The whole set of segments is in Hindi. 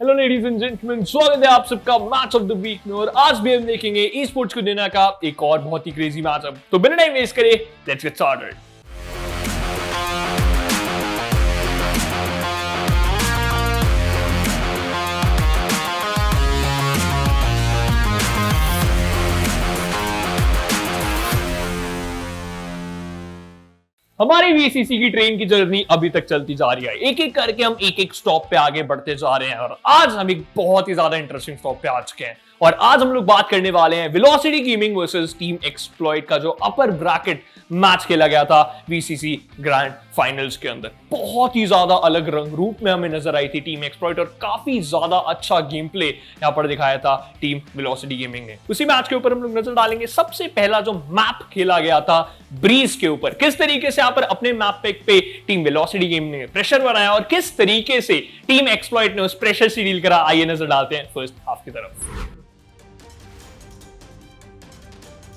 हेलो लेडीज एंड जेंटलमैन, स्वागत है आप सबका मैच ऑफ द वीक में। और आज भी हम देखेंगे ई स्पोर्ट्स को देना का एक और बहुत ही क्रेजी मैचअप। तो बिना टाइम वेस्ट करे लेट्स गेट स्टार्टेड। हमारी वीसीसी की ट्रेन की जर्नी अभी तक चलती जा रही है। एक एक करके हम एक एक स्टॉप पे आगे बढ़ते जा रहे हैं और आज हम एक बहुत ही ज्यादा इंटरेस्टिंग स्टॉप पे आ चुके हैं। और आज हम लोग बात करने वाले हैं velocity gaming versus team exploit का जो अपर ब्रैकेट मैच खेला गया था वीसीसी ग्रैंड फाइनल्स के अंदर। बहुत ही ज्यादा अलग रंग रूप में हमें नजर आई थी टीम एक्सप्लॉइट और काफी ज्यादा अच्छा गेम प्ले यहाँ पर दिखाया था टीम वेलोसिटी गेमिंग ने। उसी मैच के ऊपर हम लोग नजर डालेंगे। सबसे पहला जो मैप खेला गया था ब्रीज के ऊपर, किस तरीके से यहाँ पर अपने मैप पे टीम वेलोसिटी गेमिंग ने प्रेशर बनाया और किस तरीके से टीम एक्सप्लॉइट ने उस प्रेशर से डील करा, आइए नजर डालते हैं फर्स्ट हाफ की तरफ।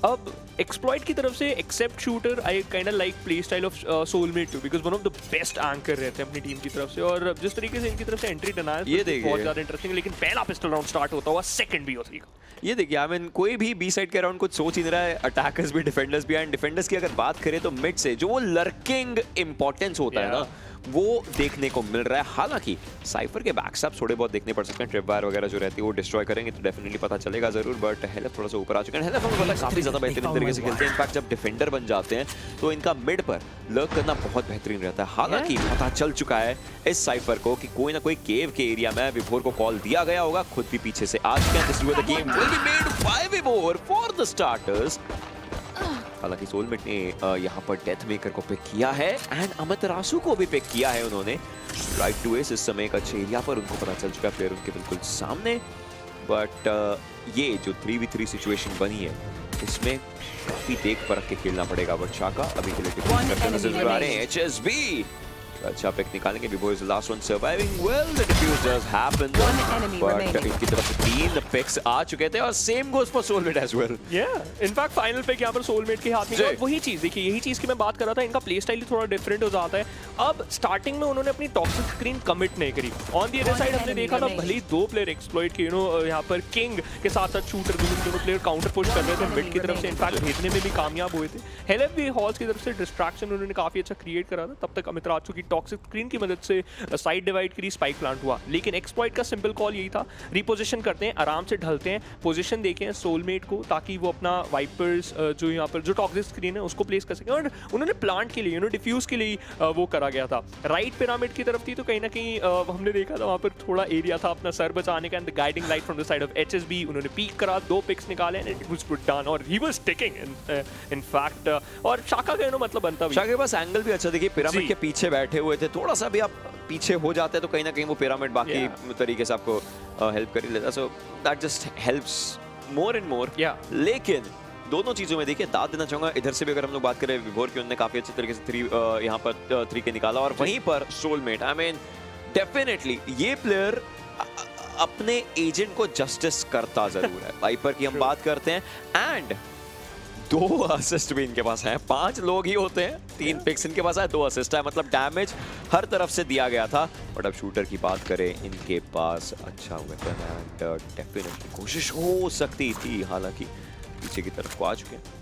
अब एक्सप्लॉइट की तरफ से except shooter I kind of like play style of soulmate too, because one of the best anchor रहते हैं अपनी टीम की तरफ से। और जिस तरीके से इनकी तरफ से एंट्री डना है ये देखिए बहुत ज्यादा इंटरेस्टिंग। लेकिन पहला पिस्टल राउंड स्टार्ट होता हुआ सेकंड BO3 का ये देखिए, आई मीन कोई भी बी साइड के अराउंड कुछ सोच ही नहीं रहा है। अटैकर्स भी डिफेंडर्स भी, एंड डिफेंडर्स की अगर बात करें तो मिड से जो वो लर्किंग इंपॉर्टेंस होता है ना, वो देखने को मिल रहा है। हालांकि साइफर के बैकस्टैप थोड़े बहुत देखने पड़ सकते हैं, ट्रिप वायर वगैरह जो रहती है वो डिस्ट्रॉय करेंगे तो डेफिनेटली पता चलेगा जरूर। बट हेल्प थोड़ा सा ऊपर आ चुके हैं। हेल्प हमें काफी ज्यादा बेहतरीन तरीके से खेलते हैं। इनफैक्ट जब डिफेंडर बन जाते हैं तो इनका मिड पर लर्क करना बहुत बेहतरीन रहता है। हालांकि पता चल चुका है इस साइफर को कि कोई ना कोई केव के एरिया में विभोर को कॉल दिया गया होगा, खुद भी पीछे से आ चुके हैं। This way the game will be made by विभोर फॉर द स्टार्टर्स। हालांकि सोलमेट ने यहाँ पर डेथ मेकर को पिक किया है एंड अमतरासु को भी पिक किया है उन्होंने। राइट टू एस इस समय एक अच्छे एरिया पर उनको पता चल चुका है, प्लेयर उनके बिल्कुल सामने। बट ये जो 3v3 सिचुएशन बनी है इसमें काफी देख परख के खेलना पड़ेगा। बट शाका अभी के लिए डिफेंड करते नजर आ रहे हैं। HSB अच्छा पिक निकालेंगे। Vibho is last one surviving well, the defuse does happen, but इनकी तरफ से 3 पिक्स आ चुके थे और same goes for soulmate as well. In fact final pick यहाँ पर सोलमेट के हाथ में। और वही चीज देखिए, यही चीज की मैं बात कर रहा था, इनका प्ले स्टाइल थोड़ा डिफरेंट हो जाता है। अब स्टार्टिंग में उन्होंने अपनी टॉक्सिक स्क्रीन कमिट नहीं करी। ऑन द अदर साइड हमने देखा था भले ही 2 प्लेयर एक्सप्लॉइट के यहाँ पर किंग के साथ साथ शूटर दोनों प्लेयर काउंटर पुश कर रहे थे मिड की तरफ से। इनफैक्ट भेजने में भी कामयाब हुए थे। हेलेफ भी हॉल्स की तरफ से डिस्ट्रैक्शन उन्होंने काफी अच्छा क्रिएट करा था। तब तक अमितराजू की टॉक्सिक स्क्रीन की से साइड डिवाइड करी, स्पाइक प्लांट हुआ। लेकिन एक्सप्लॉइट का सिंपल कॉल यही था, रिपोजिशन करते हैं, आराम से ढलते हैं, पोजीशन देखें सोलमेट को ताकि वो अपना वाइपर्स जो यहाँ पर जो टॉक्सिक स्क्रीन है उसको प्लेस कर सकें। और उन्होंने प्लांट के लिए डिफ्यूज के लिए वो करा गया था। राइट पिरामिड की तरफ थी तो कहीं ना कहीं हमने देखा था वहाँ पर थोड़ा एरिया था अपना सर बचाने का। And guiding light from the side of HSB, उन्होंने पीक करा, 2 पिक्स निकाले एंड इट वाज डन और he was ticking in fact. और शाका का मतलब बनता भी, शाका के पास एंगल भी अच्छा। देखिए पिरामिड के पीछे बैठे हुए थे, थोड़ा सा भी आप पीछे हो जाते हैं तो कहीं ना कहीं वो पिरामिड बाकी तरीके से आपको हेल्प कर ही लेता। So that just helps more and more. लेकिन दोनों चीजों में देखिए दाद देना चाहूंगा। इधर से भी अगर हम लोग बात करें विभोर की, उन्होंने काफी अच्छे तरीके से 3 यहाँ पर 3 के निकाला। और वहीं पर सोलमेट, आई मीन डेफिनेटली ये प्लेयर अपने एजेंट को जस्टिस करता जरूर है। वाइपर की हम बात करते हैं एंड 2 असिस्ट भी इनके पास है। 5 लोग ही होते हैं, 3 पिक्स इनके पास है, 2 असिस्ट है, मतलब डैमेज हर तरफ से दिया गया था। बट अब शूटर की बात करें, इनके पास अच्छा वेपन एंड डेफिनेटली कोशिश हो सकती थी। हालांकि पीछे की तरफ को आ चुके हैं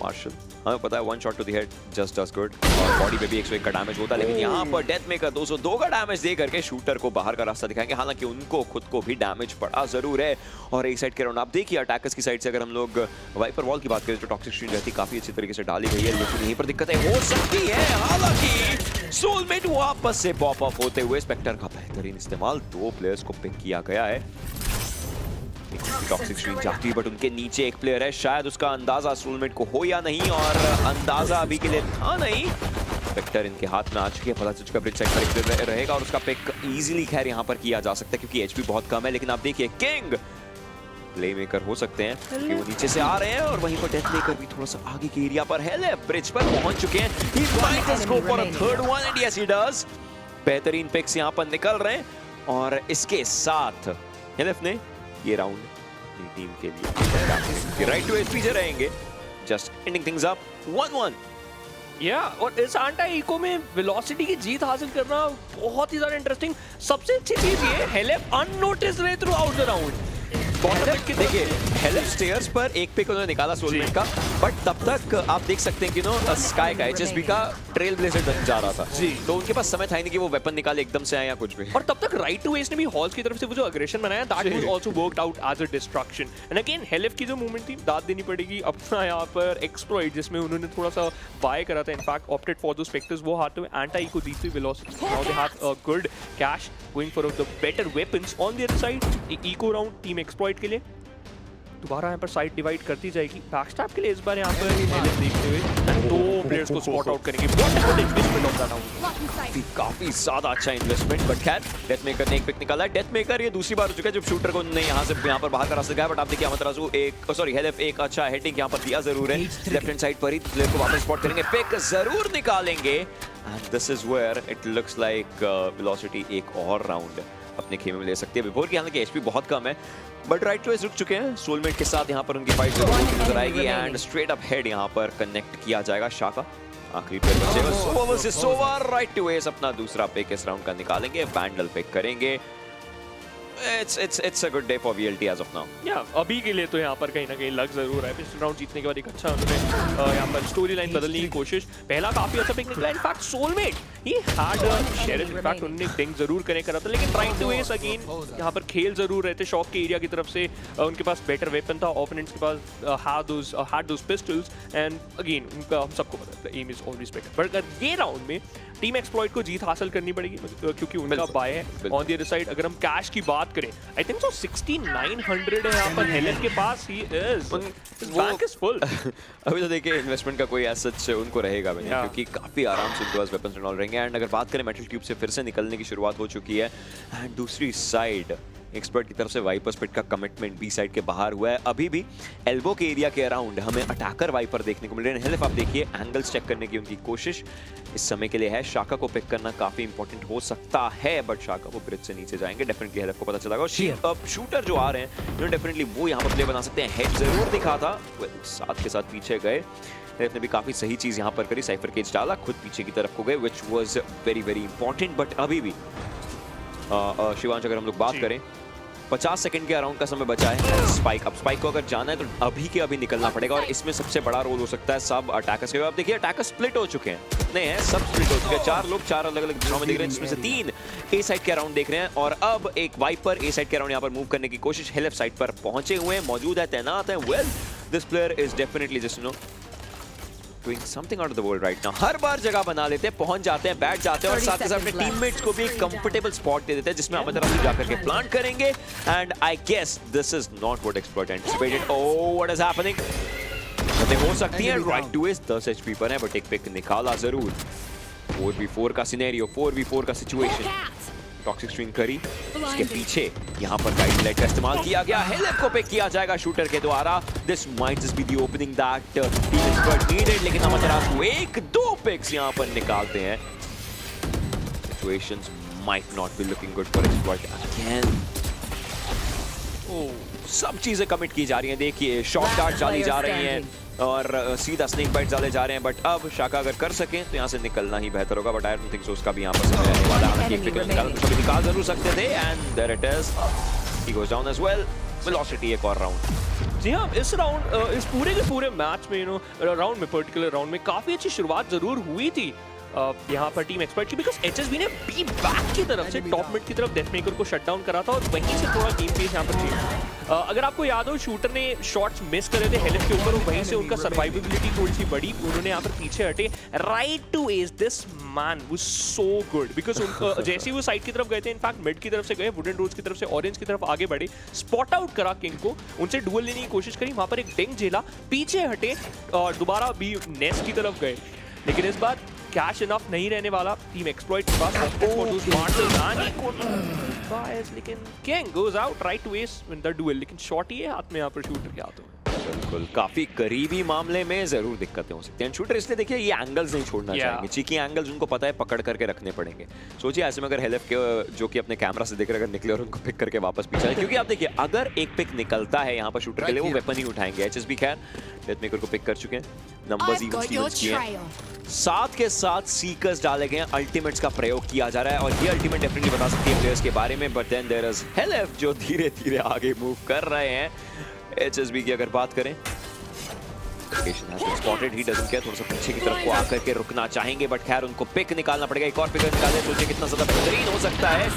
मार्शल। हमें पता है 1 shot to the head just does good, और बॉडी पे भी 101 का डैमेज होता है। लेकिन यहाँ पर डेथ मेकर 202 का डैमेज दे करके शूटर को बाहर का रास्ता दिखाएंगे। हालांकि उनको खुद को भी डैमेज पड़ा जरूर है। और एक साइड के राउंड आप देखिए अटैकर्स की साइड से अगर हम लोग वाइपर वॉल की बात करें तो टॉक्सिक स्क्रीन रहती काफी अच्छी तरीके से डाली गई है। लेकिन यहीं पर दिक्कतें हो सकती है। हालांकि सोलमेट वापस से पॉप अप होते हुए स्पेक्टर का बेहतरीन इस्तेमाल, 2 प्लेयर्स को पिक किया गया है। टॉक्सिक स्क्रीन जाती है बट उनके नीचे एक प्लेयर है, शायद उसका अंदाजा सोलमेट को हो या नहीं, और अंदाजा अभी के लिए था नहीं। स्पेक्टर इनके हाथ में आ चुकी है, पता चल चुका ब्रिज साइड पर रहेगा और उसका पिक इजीली खैर यहाँ पर किया जा सकता है क्योंकि एचपी बहुत कम है। लेकिन आप देखिए किंग प्ले मेकर हो सकते हैं क्योंकि वो नीचे से आ रहे हैं और वहीं पर डेथ मेकर भी थोड़ा सा आगे के एरिया पर है, ब्रिज पर पहुंच चुके हैं। He might just go for a third one and yes he does। बेहतरीन पिक्स यहाँ पर निकल रहे हैं और इसके साथ हेलेफ ने ये राउंड टीम के लिए राइट टू एसपी से रहेंगे, जस्ट एंडिंग थिंग्स अप 1-1। या और इस आंटा इको में वेलोसिटी की जीत हासिल करना बहुत ही ज्यादा इंटरेस्टिंग। सबसे अच्छी चीज ये हेलेफ अननोटिस रहे थ्रू आउट द राउंड। देखिए हेलेफ स्टेयर्स पर एक पिक उन्होंने निकाला सोलमेट का, बट तब तक आप देख सकते हैं कि नो स्काई का एचएसबी का ट्रेल ब्लेजर बन जा रहा था जी। तो उनके पास समय था ही नहीं कि वो वेपन निकाले एकदम से आए या कुछ भी। और तब तक राइट टू एस ने भी हॉल्स की तरफ से वो जो अग्रेशन बनाया that was also worked out as a destruction. And again हेलेफ की जो मूवमेंट थी दाद देनी पड़ेगी अपना यहाँ पर एक्सप्लॉइट, जिसमें उन्होंने थोड़ा सा बाय करा था। इनफैक्ट ऑप्टेड फॉर दो स्पेक्टर्स, वो हाथ में एंटा इको दी थी velocity, now they have a good cash going for the better weapons on the other side. Eco round team exploit के लिए दोबारा यहाँ पर साइड डिवाइड करती जाएगी। बैकस्टैप के लिए इस बार यहाँ पर हेलेफ देखते हुए दो प्लेयर्स को स्पॉट आउट करेंगे। काफी ज्यादा अच्छा इन्वेस्टमेंट, बट खैर डेथ मेकर ने एक पिक निकाला है। डेथ मेकर ये दूसरी बार हो चुका है जब शूटर को उन्होंने यहाँ से यहाँ पर बाहर का रास्ता गया, बट आप देखिए अमतराजू एक हेलेफ एक अच्छा हेडिंग यहाँ पर दिया जरूर है। लेफ्ट हैंड साइड पर ही प्लेयर को वापस स्पॉट करेंगे, पिक जरूर निकालेंगे। And this is where it looks like velocity एक और राउंड अपने खेमे में ले सकती है। विभोर की हालांकि एचपी बहुत कम है, बट राइट टू एस रुक चुके हैं। सोलमेट के साथ यहाँ पर उनकी फाइट जरूर नजर आएगी एंड स्ट्रेट अप हेड यहाँ पर कनेक्ट किया जाएगा। शाका आखिरी प्लेयर बचेगा, Sova versus Sova. Right to ace अपना दूसरा पिक इस राउंड का निकालेंगे, वैंडल पिक करेंगे। It's a good day for VLT as of now. अभी के लिए तो यहाँ पर कहीं ना कहीं लग जरूर है। पिछले राउंड जीतने के बाद एक अच्छा उन्होंने यहाँ पर स्टोरी लाइन बदलने की कोशिश। पहला काफी अच्छा पिक निकला। In fact soulmate he had sheriff, in fact उन्होंने डिंग जरूर कनेक्ट करा था, लेकिन ट्राइंग टू एस अगेन यहाँ पर खेल जरूर रहे थे शॉक के एरिया की तरफ से। उनके पास बेटर वेपन था, ओपोनेंट्स के पास had those pistols and again उनका हम सबको पता है aim is always better. But ये राउंड में टीम एक्सप्लॉइट को जीत हासिल करनी पड़ेगी क्योंकि उनका बाय है। ऑन द अदर साइड अगर हम कैश की बात करें, आई थिंक सो 6900 है यहाँ पर हेलेफ के पास। He is bank is full. अभी तो देखिए इन्वेस्टमेंट का कोई सच उनको रहेगा भी नहीं, क्योंकि काफी आराम से उनके पास वेपन्स रिनॉल रहेंगे। एंड अगर बात करें मेटल ट्यूब से फिर से निकलने की शुरुआत हो चुकी है। एंड दूसरी साइड एक्सपर्ट की तरफ से वाइपर स्पिट का कमिटमेंट बी साइड के बाहर हुआ है। अभी भी एल्बो के एरिया के अराउंड हमें अटैकर वाइपर देखने को मिल रहे हैं। हेलेफ आप देखिए एंगल्स चेक करने की उनकी कोशिश इस समय के लिए है। शाका को पिक करना काफी इंपॉर्टेंट हो सकता है, बट शाका वो ब्रिज से नीचे जाएंगे, डेफिनेटली हेलेफ को पता चलेगा। अब शूटर जो आ रहे हैं उन्होंने डेफिनेटली वो यहाँ पर प्ले बना सकते हैं। हेड जरूर दिखा था, साथ के साथ पीछे गए। हेलेफ ने भी काफी सही चीज यहाँ पर करी, साइफर केज डाला, खुद पीछे की तरफ को गए, which was very very important. But अभी भी शिवांश अगर हम लोग बात करें 50 सेकंड के अराउंड का समय बचा है। स्पाइक, अब स्पाइक को अगर जाना है तो अभी के अभी निकलना पड़ेगा, और इसमें सबसे बड़ा रोल हो सकता है सब अटैकर्स के। अब देखिए अटैकर स्प्लिट हो चुके हैं, नहीं है सब स्प्लिट हो चुके हैं। 4 लोग 4 अलग अलग दिशाओं में दिख रहे हैं, जिसमें से 3 ए साइड के अराउंड देख रहे हैं, और अब एक वाइपर ए साइड के अराउंड यहाँ पर मूव करने की कोशिश। हेलेफ साइड पर पहुंचे हुए हैं, मौजूद है, तैनात है। Well this player is definitely just no doing something out of the world right now. हर बार जगह बना लेते हैं, पहुंच जाते हैं, बैठ जाते हैं, और साथ ही साथ अपने टीममेट्स को भी एक कंफर्टेबल स्पॉट दे देते हैं जिसमें हम तरफ से जाकर के प्लांट करेंगे। And I guess this is not what expert anticipated. Oh what is happening. हो सकती है राइट टू एस 10 एचपी पर है, बट एक पिक निकाला जरूर। 4v4 का सिनेरियो, 4v4 का सिचुएशन, टॉक्सिक स्ट्रिंग करी, उसके पीछे यहाँ पर गाइड लाइट का इस्तेमाल किया गया। हेलेफ को पिक किया जाएगा शूटर के द्वारा। This might just be the opening that team expert needed, लेकिन अमतराज 1-2 पिक्स यहाँ पर निकालते हैं। Situations might not be looking good for expert again. सब चीजें कमिट की जा रही हैं, देखिए शॉट डार्ट डाली जा रही हैं और सीधा स्नेक बाइट डाले जा रहे हैं। बट अब शाका अगर कर सकें तो यहाँ से निकलना ही बेहतर होगा, but I don't think so उसका भी यहाँ पर समय रहने वाला है। एक पिक निकाल जरूर सकते थे, and there it is, he goes down as well. Velocity एक और राउंड। जी हाँ, इस राउंड इस पूरे के पूरे मैच में राउंड में पर्टिकुलर राउंड में काफी अच्छी शुरुआत जरूर हुई थी यहाँ पर टीम एक्सपर्ट की, बिकॉज एचएसबी ने बी बैक की तरफ से टॉप मिड की तरफ डेथमेकर को शट डाउन करा था, और वहीं से थोड़ा गेम पेस यहाँ पर चेंज। अगर आपको याद हो शूटर ने शॉट्स मिस करे थे हेलेफ के ऊपर, और वहीं से उनका सर्वाइवेबिलिटी थोड़ी सी बढ़ी, उन्होंने यहाँ पर पीछे हटे। Right to as this man was so good, because जैसे ही वो साइड की तरफ गए थे, इनफैक्ट मिड की तरफ से गए, वुडन रोज की तरफ से ऑरेंज की तरफ आगे बढ़े, स्पॉट आउट करा किंग को, उनसे डुअल लेने की कोशिश करी, वहां पर एक डिंग झेला, पीछे हटे और दोबारा भी नेस्ट की तरफ गए। लेकिन इस बार कैश इनफ नहीं रहने वाला टीम एक्सप्लॉइट के पास। लेकिन king goes out right to as win the duel, लेकिन शॉट ही है हाथ में यहाँ पर शूटर के हाथों में। बिल्कुल, काफी करीबी मामले में जरूर दिक्कतें हो सकती हैं। शूटर इसलिए देखिए ये एंगल्स नहीं छोड़ना चाहेंगे, चीकी एंगल्स उनको पता है पकड़ करके रखने पड़ेंगे। सोचिए ऐसे में अगर हेलेफ के जो कि अपने कैमरा से देख रहे अगर निकले और उनको पिक करके वापस पीछे आए, क्योंकि आप देखिए अगर एक पिक निकलता है यहाँ पर शूटर के लिए वो वेपन ही उठाएंगे। एचएसबी खैर डेथमेकर को पिक कर चुके हैं, नंबर्स इवन स्टीवंस किए हैं। साथ के साथ सीकर्स डाले गए हैं, अल्टीमेट्स का प्रयोग किया जा रहा है और ये अल्टीमेट डेफिनेटली बता सकती है प्लेयर्स के बारे में। बट देन देयर इज हेलेफ जो धीरे धीरे आगे मूव कर रहे हैं। एचएसबी की अगर बात करें, स्पॉटेड, ही डजंट केयर, थोड़ा सा पीछे की तरफ को आकर के रुकना चाहेंगे बट खैर उनको पिक निकालना पड़ेगा। एक और पिक निकाले, सोचिए कितना ज्यादा बेहतरीन हो सकता है।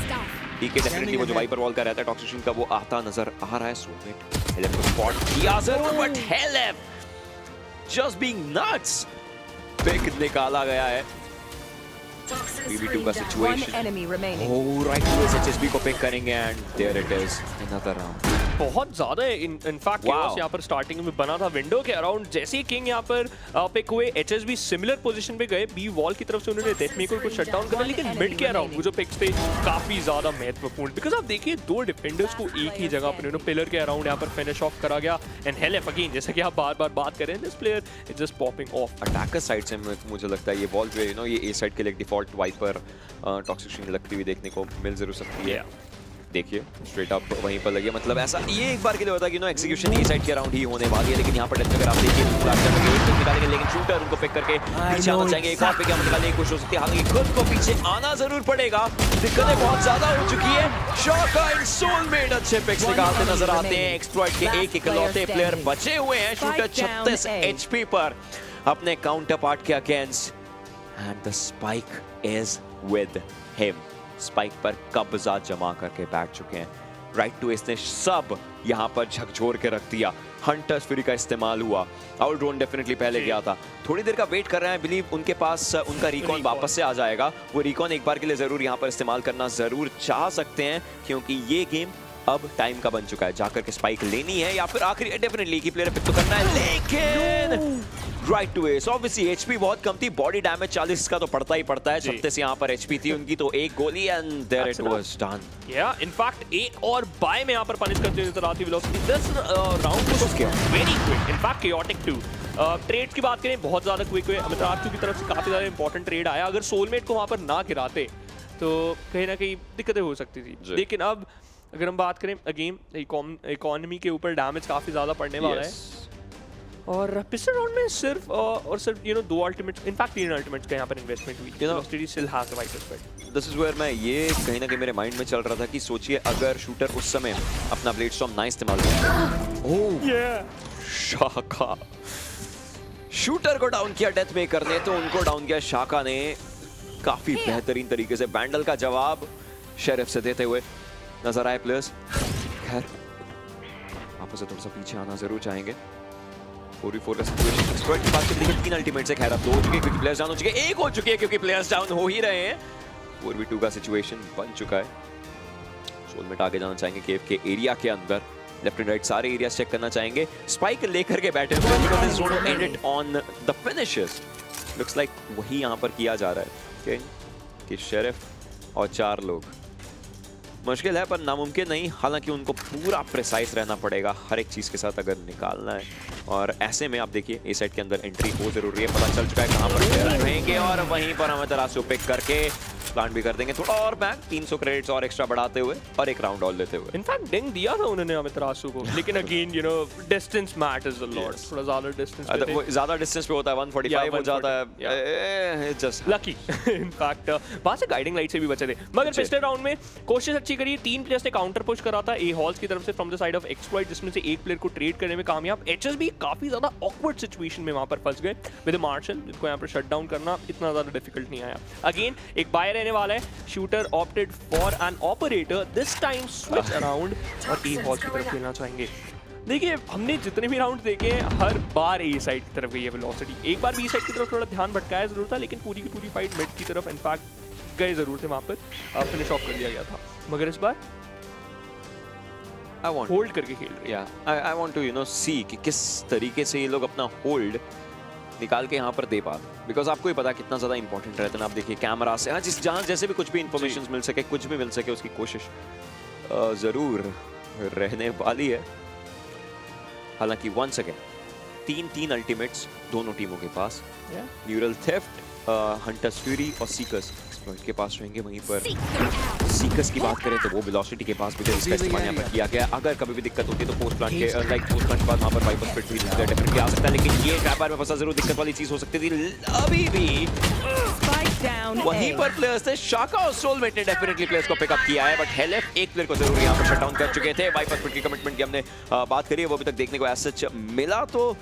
डीके डेफिनेटली वो जो वाइपर वॉल का रहता है टॉक्सिशन का, वो आता नजर आ रहा है। सोलमेट हेलेफ को स्पॉट किया जरूर बट हेलेफ जस्ट बीइंग नट्स, पिक निकाला गया है। BB2 का सिचुएशन, ओह राइट, एचएसबी को पिक करेंगे and there it is, another round. बहुत ज्यादा इनफैक्ट केओस यहाँ पर स्टार्टिंग में बना था विंडो के अराउंड। जैसे ही किंग यहाँ पर पिक हुए, एचएसबी सिमिलर पोजीशन पे गए, बी वॉल की तरफ से उन्होंने डेथमेकर को शट डाउन करा, लेकिन मिड के अराउंड वो जो पिक्स थे काफी ज्यादा महत्वपूर्ण, बिकॉज आप देखिए दो डिफेंडर्स को एक ही जगह पर पिलर के अराउंड यहाँ पर फिनिश ऑफ करा गया। एंड हेलेफ अगेन, जैसा कि आप बार बार बात करें, this player is just popping of. Attacker side से मुझे लगता है ये बॉल जो है नो, ये ए साइड के लिए डिफॉल्ट वाइपर टॉक्सिशन लगती हुई देखने को मिल जरूर सकती है। देखिए स्ट्रेट अप वहीं पर लगे, मतलब ऐसा ये एक बार के लिए होता है कि नो एक्जीक्यूशन ई साइड के अराउंड ही होने वाली है। लेकिन यहाँ पर अगर आप देखिए निकालेंगे, लेकिन शूटर उनको पिक करके पीछे आना चाहेंगे, एक और पिक निकालने की कोशिश हो सकती है, हालांकि खुद को पीछे आना जरूर पड़ेगा। दिक्कतें बहुत ज्यादा हो चुकी है। शॉका एंड सोलमेट अच्छे पिक्स निकालते नजर आते हैं। एक्सप्लॉइट के एक इकलौते प्लेयर बचे हुए हैं। शूटर 36 एचपी पर अपने काउंटर पार्ट के against, and the spike is with him. Spike पर कब्जा जमा करके बैठ चुके हैं। राइट टू एस ने सब यहाँ पर झकझोर के रख दिया। हंटर्स फ्यूरी का इस्तेमाल हुआ, आउट ड्रोन डेफिनेटली पहले गया था। थोड़ी देर का वेट कर रहे हैं, बिलीव उनके पास उनका रिकॉन वापस से आ जाएगा। वो रिकॉन एक बार के लिए जरूर यहाँ पर इस्तेमाल करना जरूर चाह सकते हैं, क्योंकि ये गेम अब टाइम का बन चुका है। जाकर के स्पाइक लेनी है या फिर आखिरी डेफिनेटली की प्लेयर पिक तो करना है, लेकिन right to as obviously HP बहुत कम थी, बॉडी डैमेज 40 का तो पड़ता ही पड़ता है। 36 यहाँ पर एचपी थी उनकी, तो एक गोली and there it was done. या इनफैक्ट एक और बाय में यहाँ पर पनिश करते हुए नजर आती velocity. This round was very quick, in fact chaotic too. Trade की बात करें, बहुत ज्यादा क्विक हुए। अमित आर्चू की तरफ से काफी ज्यादा इंपॉर्टेंट ट्रेड आया। अगर सोलमेट को वहां पर ना गिराते तो कहीं ना कहीं दिक्कतें हो सकती थी। लेकिन अब अगर हम बात करें अगेन इकोनॉमी के ऊपर डैमेज काफी ज्यादा पड़ने वाला है। और पिछले राउंड में सिर्फ और सिर्फ दो अल्टीमेट्स, इनफैक्ट 3 अल्टीमेट्स का यहाँ पर इन्वेस्टमेंट हुई। Velocity still has the viper spread. This is where मैं ये कहीं ना कहीं मेरे माइंड में चल रहा था कि सोचिए अगर शूटर उस समय अपना ब्लेड स्टॉर्म ना इस्तेमाल करते। ओह शाका, शूटर को डाउन किया डेथ मेकर ने, तो उनको डाउन किया शाका ने काफी बेहतरीन तरीके से। बैंडल का जवाब शेरिफ से देते हुए नजर आए प्लेयर्स। खैर वापस से थोड़ा सा पीछे आना जरूर चाहेंगे। 4v4 का सिचुएशन एक्सपर्ट की बात करते हैं, 3 अल्टीमेट से खैर अब 2 हो चुके क्योंकि प्लेयर्स डाउन हो चुके हैं, 1 हो चुकी है क्योंकि प्लेयर्स डाउन हो ही रहे हैं। 4v2 का सिचुएशन बन चुका है। सोलमेट आगे जाना चाहेंगे केव के एरिया के अंदर, लेफ्ट एंड राइट सारे एरिया चेक करना चाहेंगे। स्पाइक लेकर के बैठे हुए हैं, this one and it on the finishers. Looks like वही यहां पर किया जा रहा है कि शेरिफ और 4 लोग। मुश्किल है पर नामुमकिन नहीं, हालांकि उनको पूरा प्रिसाइज रहना पड़ेगा हर एक चीज़ के साथ अगर निकालना है। और ऐसे में आप देखिए ए साइड के अंदर एंट्री हो जरूरी है, पता चल चुका है कहाँ पर प्लेयर रहेंगे और वहीं पर हमें तरासू पिक करके प्लांट भी कर देंगे। थोड़ा और बैक 300 क्रेडिट्स और एक्स्ट्रा बढ़ाते हुए और एक राउंड ऑल लेते हुए। इनफैक्ट डिंग दिया था उन्होंने हमें तरासू को, लेकिन again distance matters a lot. थोड़ा ज्यादा डिस्टेंस पे वो ज्यादा डिस्टेंस पे होता है, 145 हो जाता है, जस्ट लकी। इनफैक्ट वहां से गाइडिंग लाइट से भी बचे थे, मगर पिछले राउंड में कोशिश अच्छी करी। 3 प्लेयर्स ने काउंटर पुश करा था ए हॉल्स की तरफ से from the side of exploit, जिसमें से एक प्लेयर को ट्रेड करने में कामयाब। एचएसबी काफी ज्यादा ऑकवर्ड सिचुएशन में वहां पर फंस गए विद मार्शल, जिनको यहाँ पर शट डाउन करना इतना ज्यादा डिफिकल्ट नहीं आया। अगेन एक बाय रहने वाला है। Shooter opted for an operator, this time switch around और ए हॉल की तरफ खेलना चाहेंगे। देखिए हमने जितने भी राउंड देखे हैं हर बार ए साइड की तरफ गई है वेलोसिटी। एक बार बी साइड की तरफ थोड़ा ध्यान भटकाया जरूर था, लेकिन पूरी की पूरी फाइट मिड की तरफ इनफैक्ट गए जरूर थे, वहां पर फिनिश ऑफ कर लिया गया था। मगर इस बार I want होल्ड करके खेल रहे हैं। I want to see कि किस तरीके से ये लोग अपना होल्ड निकाल के यहाँ पर दे पाते, बिकॉज आपको ही पता कितना ज़्यादा इंपॉर्टेंट रहता है। आप देखिए कैमरा से जहाँ जैसे भी कुछ भी इंफॉर्मेशन मिल सके, कुछ भी मिल सके, उसकी कोशिश ज़रूर रहने वाली है। हालांकि वंस अगेन 3 अल्टीमेट्स दोनों टीमों के पास। न्यूरल थेफ्ट हंटर्स फ्यूरी और सीकर्स एक्सप्लॉइट के पास रहेंगे। वहीं पर सीकर्स की बात करें तो वो वेलोसिटी के पास भी थे, इसका इस्तेमाल यहाँ पर किया गया। अगर कभी भी दिक्कत होती है तो पोस्ट प्लांट के पोस्ट प्लांट के बाद वहाँ पर वाइपर स्पिट भी डेफिनेटली आ सकता है, लेकिन ये ट्रैपर में फंसा जरूर दिक्कत वाली चीज हो सकती थी। अभी भी वहीं पर प्लेयर्स थे, शाका और सोलमेट ने डेफिनेटली प्लेयर्स को पिकअप किया है, बट हेलेफ एक प्लेयर को जरूर यहाँ पर शट डाउन कर चुके थे। वाइपर स्पिट की कमिटमेंट की हमने बात करी है, वो अभी तक देखने को एज सच मिला तो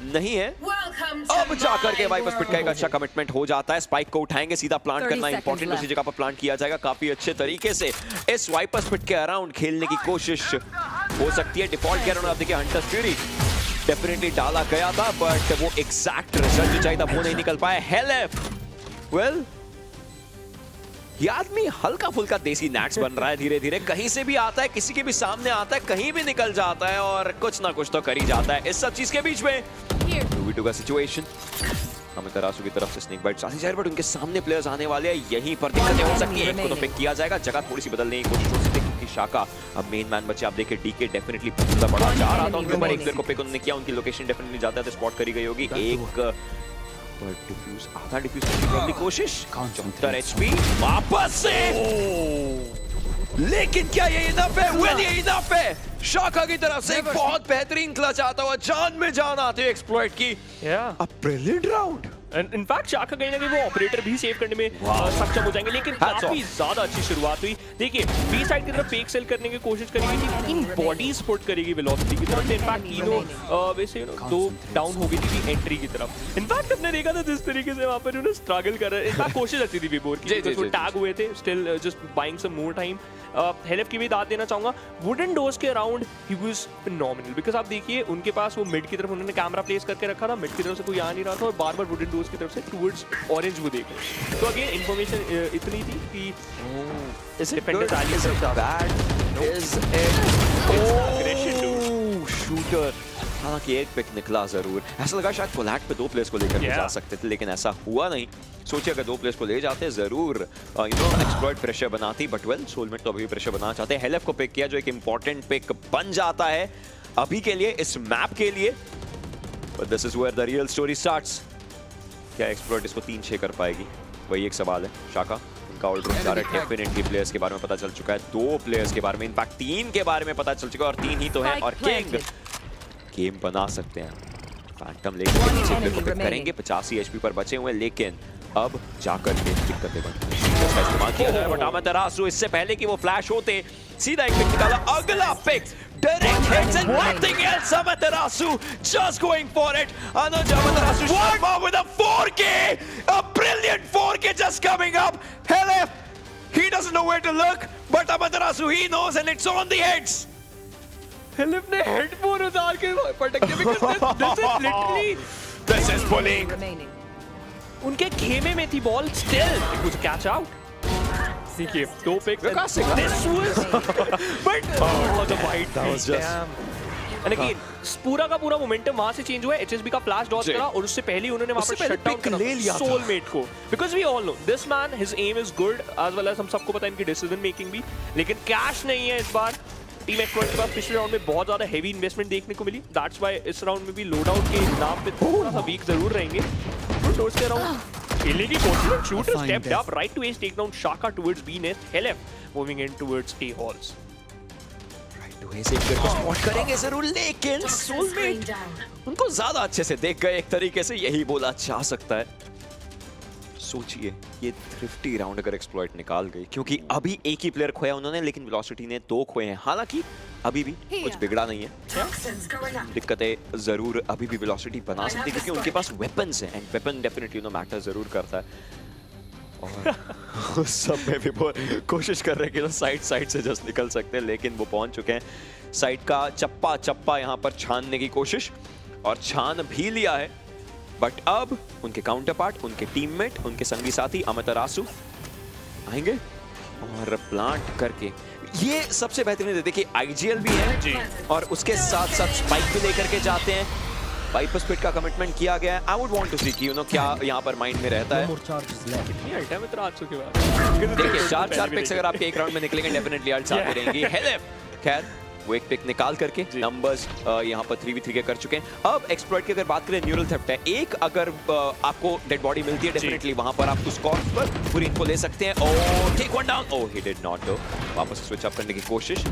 नहीं है। अब जाकर के वाइपर स्पिट का एक अच्छा कमिटमेंट हो जाता है। स्पाइक को उठाएंगे, सीधा प्लांट करना इंपॉर्टेंट, उसी जगह पर प्लांट किया जाएगा। काफी अच्छे तरीके से इस वाइपर स्पिट के अराउंड खेलने की कोशिश हो सकती है। डिफॉल्ट के अराउंड आप देखिए हंटर्स फ्यूरी डेफिनेटली डाला गया था, बट वो एग्जैक्ट रिजल्ट जो चाहिए था वो नहीं निकल पाया। हेलेफ वेल ये आदमी हल्का फुल्का देसी नैट्स बन रहा है धीरे धीरे, कहीं से भी आता है, किसी के भी सामने आता है, कहीं भी निकल जाता है और कुछ ना कुछ तो कर ही जाता है। इस सब चीज के बीच में 2v2 का सिचुएशन, अमितरासु की तरफ से स्नेक बाइट साथी जाए, बट उनके सामने प्लेयर्स आने वाले हैं, यहीं पर दिक्कतें हो सकती है। एक को तो पिक किया जाएगा, जगह थोड़ी सी बदलने की कोशिश हो सकती है क्योंकि शाका अब मेन मैन बचे। आप देखिए डीके डेफिनेटली बड़ा जा रहा था उनके ऊपर, एक प्लेयर को पिक उन्होंने किया, उनकी लोकेशन डेफिनेटली जाता है तो स्पॉट करी गई होगी। एक डिफ्यूज आधा डिफ्यूज करने की कोशिश, 74 एचपी वापस से, लेकिन क्या ये इनफ है? वेल ये इनफ है। शाका की तरफ से एक बहुत बेहतरीन क्लच आता हुआ, जान में जान आते हुए एक्सप्लॉइट की। A brilliant round. इनफैक्ट शाका कहीं ना कहीं वो ऑपरेटर भी सेव करने में सक्षम हो जाएंगे, लेकिन काफी ज्यादा अच्छी शुरुआत हुई। देखिए बी साइड की तरफ फेक सेल करने की कोशिश करेगी, तीन बॉडी सपोर्ट करेगी वेलोसिटी की तरफ से। इनफैक्ट तीनों वैसे दो डाउन हो गई थी एंट्री की तरफ। इनफैक्ट हमने देखा था जिस तरीके से वहां पर उन्होंने स्ट्रगल कर रहे, इनफैक्ट कोशिश अच्छी थी विबोर की, जो टैग हुए थे, still just buying some more time. हेलेफ की भी दाद देना चाहूंगा, वुडन डोर्स के अराउंड ही वाज फिनोमिनल, बिकॉज आप देखिए उनके पास वो मिड की तरफ उन्होंने कैमरा प्लेस करके रखा था, मिड की तरफ से कोई आ नहीं रहा था और बार बार वुडन डोर्स की तरफ से टुवर्ड्स ऑरेंज वो देख रहे। तो अगेन इंफॉर्मेशन इतनी थी कि इस डिफेंडर आगे से बैड इज इट शूटर। हालांकि एक पिक निकला जरूर, ऐसा लगा शायद कोलैट पे दो प्लेयर्स को लेकर जा सकते थे, लेकिन ऐसा हुआ नहीं। सोचिए अगर दो प्लेयर्स को ले जाते जरूर एक्सप्लॉइट प्रेशर बनाती, बट वेल सोलमेट तो अभी भी प्रेशर बनाना चाहते हैं। हेलेफ को पिक किया जो एक इंपॉर्टेंट पिक बन जाता है अभी के लिए, इस मैप के लिए। But this is where the real story starts. क्या एक्सप्लॉइट इसको 3-6 कर पाएगी, वही एक सवाल है। शाका उनका ऑलराउंड जा रहा है, डेफिनेटली प्लेयर्स के बारे में पता चल चुका है, 2 प्लेयर्स के बारे में, इनफैक्ट 3 के बारे में पता चल चुका है, और 3 ही तो है। और किंग गेम बना सकते हैं, फैंटम लेकर पीछे प्लेयर को पिक करेंगे, 85 एचपी पर बचे हुए, लेकिन अब जाकर के दिक्कतें बनती हैं। इसका इस्तेमाल किया जाए, बट अमितरासु इससे पहले कि वो फ्लैश होते सीधा एक पिक निकाला, अगला pick direct hits and nothing else. Amaterasu just going for it. Anuj Amaterasu Sharma with a 4K, a brilliant 4K just coming up. Helef, he doesn't know where to look, but Amaterasu he knows, and it's on the heads. हेलेफ ने हेडफोन उतार के पटक दिया, because this is literally This is bullying. उनके खेमे में थी ball, still it was a catch out. देखिए 2 pics, this was but the white that was just and again पूरा का पूरा मोमेंटम वहां से चेंज हुआ है। एचएसबी का फ्लैश डॉज करा और उससे पहले उन्होंने वहां पर शट डाउन करा सोलमेट को, because we all know this man his aim is good as well as हम सबको पता है इनकी डिसीजन मेकिंग भी, लेकिन कैश नहीं है इस बार। टीम एक्सपर्ट के पास पिछले राउंड में बहुत ज्यादा हेवी इन्वेस्टमेंट देखने को मिली, दैट्स व्हाई इस राउंड में भी लोड आउट के नाम पे थोड़ा सा वीक जरूर रहेंगे। तो टोर्स के राउंड खेलने की कोशिश, shooter stepped up right to edge take down शाका टुवर्ड्स बी नेस्ट, हेलेफ moving in towards A halls. Right to edge एक को स्पॉट करेंगे जरूर, लेकिन सोलमेट उनको ज्यादा अच्छे से देख गए, एक तरीके से यही बोला जा सकता है। सोचिए ये थ्रिफ्टी राउंड अगर एक्सप्लॉइट निकाल गई, क्योंकि अभी एक ही प्लेयर खोया उन्होंने, लेकिन वेलोसिटी ने 2 खोए हैं। हालांकि अभी भी कुछ बिगड़ा नहीं है, दिक्कतें जरूर अभी भी वेलोसिटी बना सकती है क्योंकि उनके पास वेपन्स हैं, एंड वेपन डेफिनेटली मैटर जरूर करता है। और सब में भी वो कोशिश कर रहे हैं कि साइड से जस्ट निकल सकते हैं, लेकिन वो पहुंच चुके हैं। साइड का चप्पा यहाँ पर छानने की कोशिश, और छान भी लिया है, बट अब उनके काउंटर पार्ट, उनके टीममेट, उनके संगी साथी अमितरासु आएंगे और प्लांट करके ये सबसे बेहतरीन है। देखिए आईजीएल भी है और उसके साथ साथ स्पाइक भी लेकर के जाते हैं। वाइपर स्पिट का कमिटमेंट किया गया है। आई वुड वांट टू सी कि क्या यहाँ पर माइंड में रहता है। कितनी अल्ट है अमितरासु के बाद? देखिए 4 पिक्स अगर आपके एक राउंड में निकलेंगे डेफिनेटली अल्ट्स आती रहेंगी। हेलेफ खैर वो एक पिक निकाल करके नंबर्स यहाँ पर 3v3 के कर चुके हैं। अब एक्सप्लॉइट की अगर बात करें, न्यूरल थेफ्ट है, एक अगर आपको डेड बॉडी मिलती है डेफिनेटली वहां पर आप उस कॉर्प पर पूरी इनको ले सकते हैं। Oh take one down, oh he did not do, वापस स्विच अप करने की कोशिश।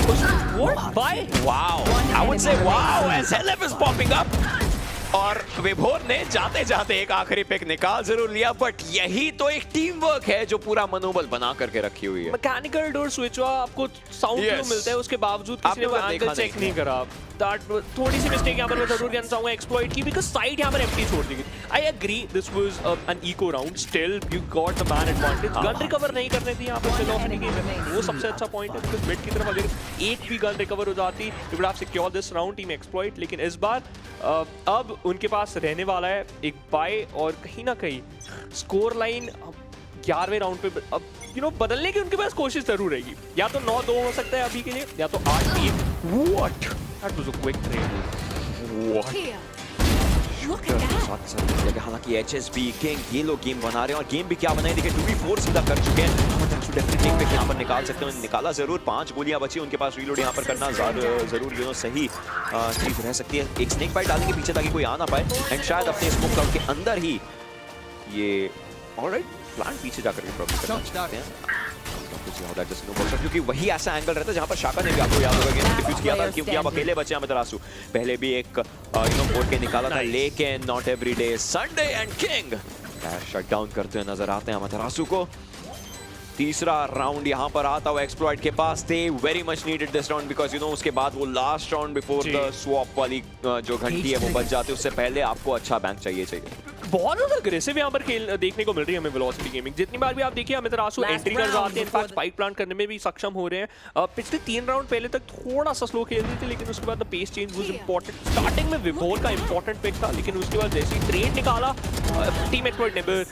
Wow, I would say wow edge LF is popping up. और विभोर ने जाते जाते एक आखिरी पिक निकाल जरूर लिया, बट यही तो एक टीम वर्क है जो पूरा मनोबल बना करके रखी हुई है। मैकेनिकल डोर स्विच हुआ, आपको साउंड क्यों मिलता है, उसके बावजूद किसी ने वो एंगल चेक नहीं करा। दैट थोड़ी सी मिस्टेक यहाँ पर मैं जरूर कहना चाहूंगा एक्सप्लॉइट की, बिकॉज़ साइड यहाँ पर एम्प्टी छोड़ दी गई। I agree this was an eco round, still you got the man advantage. Gun recover नहीं करने थी यहाँ पर वेलोसिटी गेम में, वो सबसे अच्छा पॉइंट है, बिकॉज़ मिड की तरफ अगर एक भी गन रिकवर हो जाती you would have secure this round team exploit. लेकिन इस बार अब उनके पास रहने वाला है एक बाय, और कहीं ना कहीं स्कोर लाइन 11वें राउंड पे अब बदलने की उनके पास कोशिश जरूर रहेगी। या तो 9-2 हो सकता है अभी के लिए, या तो 8-3। What, that was a quick trade. What, हालांकि HSB किंग ये लोग गेम बना रहे हैं, और गेम भी क्या बनाए, देखिए 2v4 सीधा कर चुके हैं। डेफिनेटली पिक यहाँ पर निकाल सकते हैं, निकाला जरूर। 5 गोलियां बची उनके पास, रीलोड यहाँ पर करना जरूर सही चीज रह सकती है। एक स्नेक बाइट डालेंगे पीछे ताकि कोई आ ना पाए, एंड शायद अपने स्मोक क्लाउड के अंदर ही ये ऑलराइट प्लान पीछे जाकर के प्रॉब्लम करना चाहते हैं। क्योंकि वही ऐसा एंगल रहता है जहां पर शाका ने भी, आपको याद होगा, गेम डिफ्यूज किया था क्योंकि आप अकेले बचे हैं। अमितरासु पहले भी एक बोर्ड के निकाला था, लेकिन not every day Sunday, and king shut down करते हुए नजर आते हैं अमितरासु को। तीसरा राउंड यहाँ पर आता हुआ एक्सप्लॉइट के पास, थे very much needed this round, because उसके बाद वो last round before the swap वाली जो घंटी है वो बच जाती है, उससे पहले आपको अच्छा बैंक चाहिए। बहुत ज्यादा अग्रेसिव यहाँ पर खेल देखने को मिल रही है हमें वेलोसिटी गेमिंग। जितनी बार भी आप देखिए अमितरासु एंट्री कर जाते हैं, इनफैक्ट स्पाइक प्लांट करने में भी सक्षम हो रहे हैं। पिछले 3 राउंड पहले तक थोड़ा सा स्लो खेल रहे थे, लेकिन उसके बाद the pace change was important. Starting में विभोर का इंपॉर्टेंट पिक था, लेकिन उसके बाद जैसे ही ट्रेड निकाला टीम एक्सप्लॉइट ने